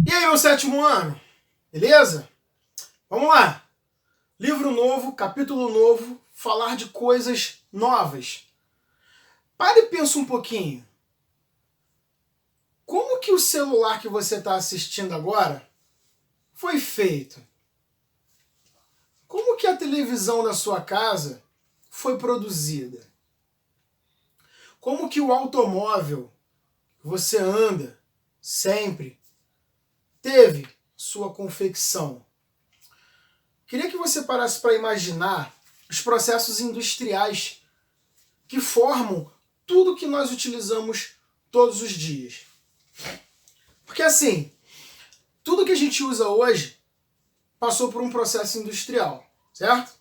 E aí, meu sétimo ano? Beleza? Vamos lá! Livro novo, capítulo novo, falar de coisas novas. Pare e pensa um pouquinho. Como que o celular que você está assistindo agora foi feito? Como que a televisão da sua casa foi produzida? Como que o automóvel que você anda sempre teve sua confecção? Queria que você parasse para imaginar os processos industriais que formam tudo que nós utilizamos todos os dias. Porque assim, tudo que a gente usa hoje passou por um processo industrial, certo?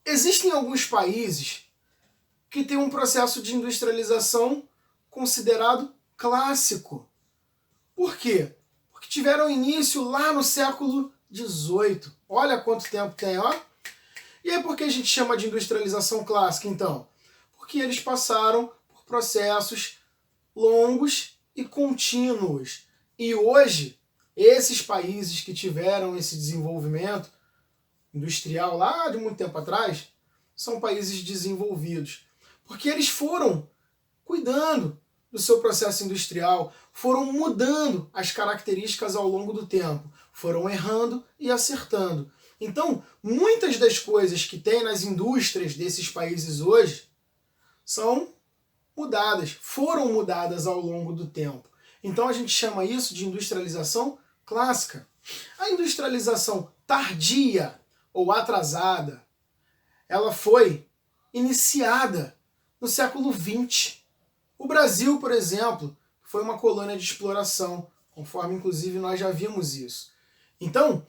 Existem alguns países que têm um processo de industrialização considerado clássico. Por quê? Porque tiveram início lá no século XVIII. Olha quanto tempo tem, ó. E aí por que a gente chama de industrialização clássica, então? Porque eles passaram por processos longos e contínuos. E hoje, esses países que tiveram esse desenvolvimento industrial lá de muito tempo atrás, são países desenvolvidos. Porque eles foram cuidando do seu processo industrial, foram mudando as características ao longo do tempo, foram errando e acertando. Então, muitas das coisas que tem nas indústrias desses países hoje são mudadas, foram mudadas ao longo do tempo. Então a gente chama isso de industrialização clássica. A industrialização tardia ou atrasada, ela foi iniciada no século XX. O Brasil, por exemplo, foi uma colônia de exploração, conforme inclusive nós já vimos isso. Então,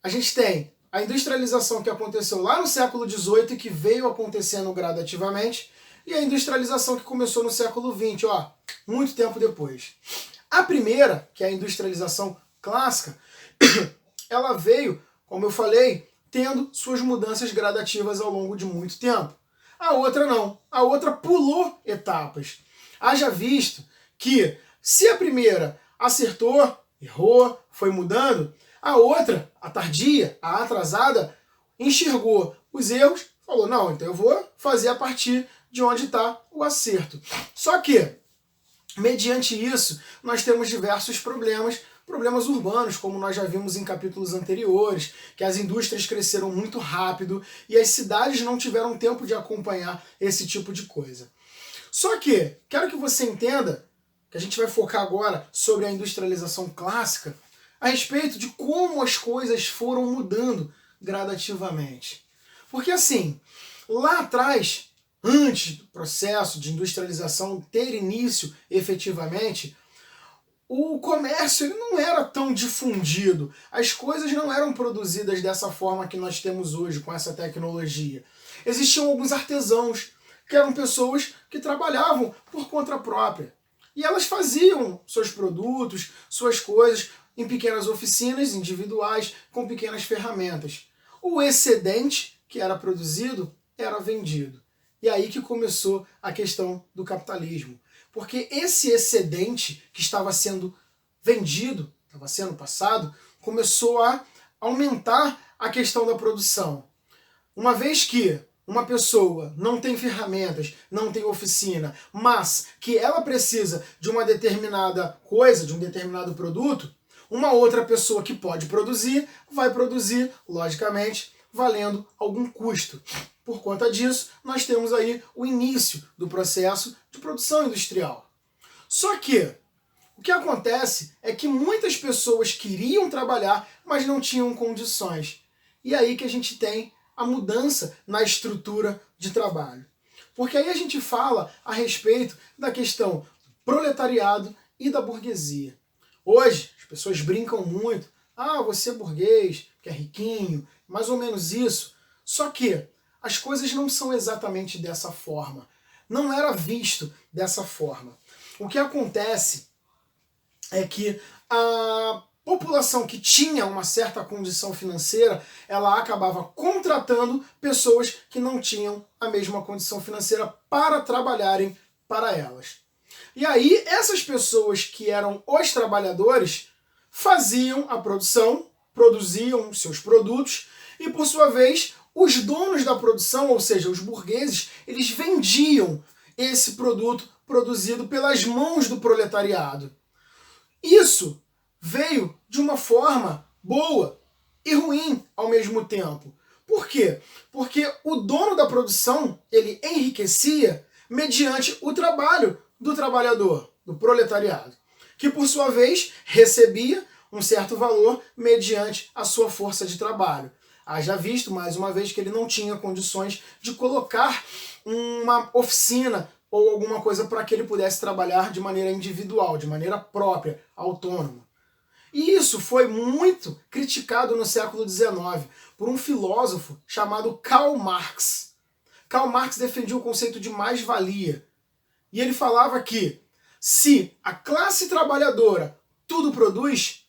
a gente tem a industrialização que aconteceu lá no século XVIII e que veio acontecendo gradativamente, e a industrialização que começou no século XX, ó, muito tempo depois. A primeira, que é a industrialização clássica, ela veio, como eu falei, tendo suas mudanças gradativas ao longo de muito tempo. A outra não. A outra pulou etapas. Haja visto que, se a primeira acertou, errou, foi mudando, a outra, a tardia, a atrasada, enxergou os erros, falou, não, então eu vou fazer a partir de onde está o acerto. Só que, mediante isso, nós temos diversos problemas urbanos, como nós já vimos em capítulos anteriores, que as indústrias cresceram muito rápido e as cidades não tiveram tempo de acompanhar esse tipo de coisa. Só que, quero que você entenda, que a gente vai focar agora sobre a industrialização clássica, a respeito de como as coisas foram mudando gradativamente. Porque assim, lá atrás, antes do processo de industrialização ter início efetivamente, o comércio ele não era tão difundido, as coisas não eram produzidas dessa forma que nós temos hoje, com essa tecnologia. Existiam alguns artesãos, que eram pessoas que trabalhavam por conta própria. E elas faziam seus produtos, suas coisas, em pequenas oficinas individuais, com pequenas ferramentas. O excedente que era produzido era vendido. E aí que começou a questão do capitalismo. Porque esse excedente que estava sendo vendido, estava sendo passado, começou a aumentar a questão da produção. Uma vez que uma pessoa não tem ferramentas, não tem oficina, mas que ela precisa de uma determinada coisa, de um determinado produto, uma outra pessoa que pode produzir, vai produzir, logicamente, valendo algum custo. Por conta disso, nós temos aí o início do processo de produção industrial. Só que o que acontece é que muitas pessoas queriam trabalhar, mas não tinham condições. E aí que a gente tem a mudança na estrutura de trabalho. Porque aí a gente fala a respeito da questão do proletariado e da burguesia. Hoje, as pessoas brincam muito. Ah, você é burguês, que é riquinho, mais ou menos isso. Só que as coisas não são exatamente dessa forma. Não era visto dessa forma. O que acontece é que a população que tinha uma certa condição financeira, ela acabava contratando pessoas que não tinham a mesma condição financeira para trabalharem para elas. E aí, essas pessoas que eram os trabalhadores faziam a produção, produziam seus produtos e, por sua vez, os donos da produção, ou seja, os burgueses, eles vendiam esse produto produzido pelas mãos do proletariado. Isso veio de uma forma boa e ruim ao mesmo tempo. Por quê? Porque o dono da produção, ele enriquecia mediante o trabalho do trabalhador, do proletariado, que por sua vez recebia um certo valor mediante a sua força de trabalho. Haja visto, mais uma vez, que ele não tinha condições de colocar uma oficina ou alguma coisa para que ele pudesse trabalhar de maneira individual, de maneira própria, autônoma. E isso foi muito criticado no século XIX por um filósofo chamado Karl Marx. Karl Marx defendia o conceito de mais-valia. E ele falava que se a classe trabalhadora tudo produz,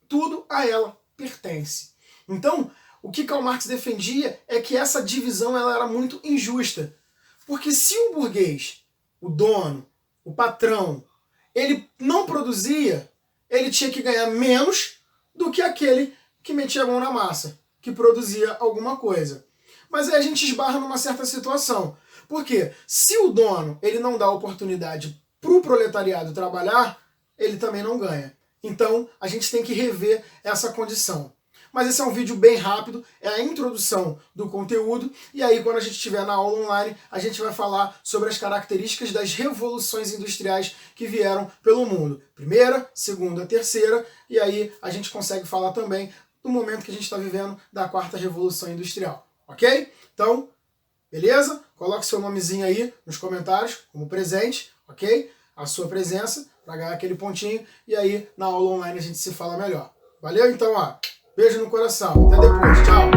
tudo a ela pertence. Então, o que Karl Marx defendia é que essa divisão ela era muito injusta. Porque se o burguês, o dono, o patrão, ele não produzia, ele tinha que ganhar menos do que aquele que metia a mão na massa, que produzia alguma coisa. Mas aí a gente esbarra numa certa situação. Porque se o dono ele não dá oportunidade para o proletariado trabalhar, ele também não ganha. Então a gente tem que rever essa condição. Mas esse é um vídeo bem rápido, é a introdução do conteúdo, e aí quando a gente estiver na aula online, a gente vai falar sobre as características das revoluções industriais que vieram pelo mundo. Primeira, segunda, terceira, e aí a gente consegue falar também do momento que a gente está vivendo da quarta revolução industrial, ok? Então, beleza? Coloque seu nomezinho aí nos comentários como presente, ok? A sua presença para ganhar aquele pontinho, e aí na aula online a gente se fala melhor. Valeu? Então, ó. Beijo no coração. Até depois. Tchau.